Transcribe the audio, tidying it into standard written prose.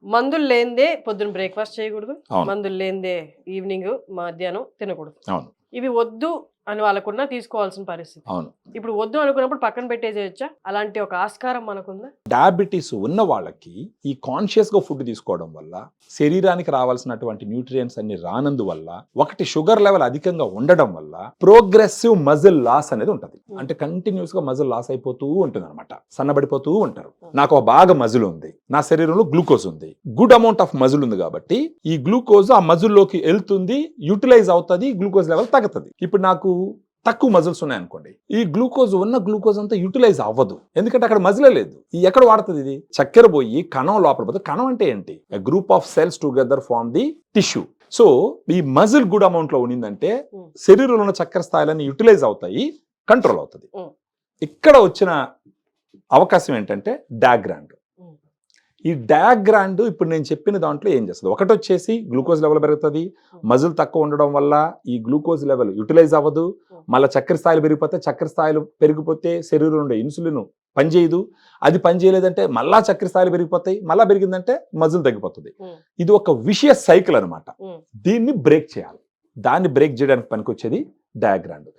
మందులు లేనిదే పొద్దున బ్రేక్‌ఫాస్ట్ చేయకూడదు. అవును. మందులు లేనిదే ఈవినింగ్, మధ్యాహ్నం తినకూడదు. అవును. ఇవి వద్దు అని వాళ్ళకున్నా తీసుకోవాల్సిన పరిస్థితి. అవును. ఇప్పుడు వద్దు అనుకున్నప్పుడు పక్కన పెట్టేసేయొచ్చా? అలాంటి ఒక ఆస్కారం మనకుందా? డయాబెటీస్ ఉన్న వాళ్ళకి ఈ కాన్షియస్‌గా ఫుడ్ తీసుకోవడం వల్ల శరీరానికి రావాల్సినటువంటి న్యూట్రియంట్స్ అన్ని రానందువల్ల ఒకటి షుగర్ లెవెల్ అధికంగా ఉండడం వల్ల ప్రోగ్రెసివ్ మజిల్ లాస్ అనేది ఉంటుంది. అంటే కంటిన్యూస్‌గా మజిల్ లాస్ అయిపోతూ ఉంటుందన్నమాట. సన్నబడిపోతూ ఉంటారు. నాకు ఒక బాగా మజిల్ ఉంది. నా శరీరంలో గ్లూకోజ్ ఉంది. గుడ్ అమౌంట్ ఆఫ్ మజిల్ ఉంది కాబట్టి ఈ గ్లూకోజ్ ఆ మజిల్లోకి వెళ్తుంది, యూటిలైజ్ అవుతుంది, గ్లూకోజ్ లెవెల్ తగ్గుతుంది. ఇప్పుడు నాకు తక్కువ మజిల్స్ ఉన్నాయనుకోండి, ఈ గ్లూకోజ్ అంతా యూటిలైజ్ అవ్వదు. ఎందుకంటే అక్కడ మజిలే లేదు. ఈ ఎక్కడ వాడుతుంది ఇది? చక్కెర పోయి కణం లోపల పోతే, కణం అంటే ఏంటి? A group of cells together form the tissue. So ఈ మజిల్ గుడ్ అమౌంట్ లో ఉండిందంటే శరీరంలో ఉన్న చక్కెర స్థాయిలన్నీ యూటిలైజ్ అవుతాయి, కంట్రోల్ అవుతుంది. ఇక్కడ వచ్చిన అవకాశం ఏంటంటే డయాగ్రాండ్. ఈ డయాగ్రాండ్ ఇప్పుడు నేను చెప్పిన దాంట్లో ఏం చేస్తుంది? ఒకటి వచ్చేసి గ్లూకోజ్ లెవెల్ పెరుగుతుంది. మజిల్ తక్కువ ఉండడం వల్ల ఈ గ్లూకోజ్ లెవెల్ యూటిలైజ్ అవ్వదు. మళ్ళీ చక్కెర స్థాయిలు పెరిగిపోతే, చక్కెర స్థాయిలు పెరిగిపోతే శరీరంలో ఉండే ఇన్సులిన్ పనిచేయదు. అది పనిచేయలేదంటే మళ్ళా చక్కెర స్థాయిలు పెరిగిపోతాయి. మళ్ళా పెరిగిందంటే మజిల్ తగ్గిపోతుంది. ఇది ఒక విషియస్ సైకిల్ అనమాట. దీన్ని బ్రేక్ చేయాలి. దాన్ని బ్రేక్ చేయడానికి పనికొచ్చేది డయాగ్రాండ్.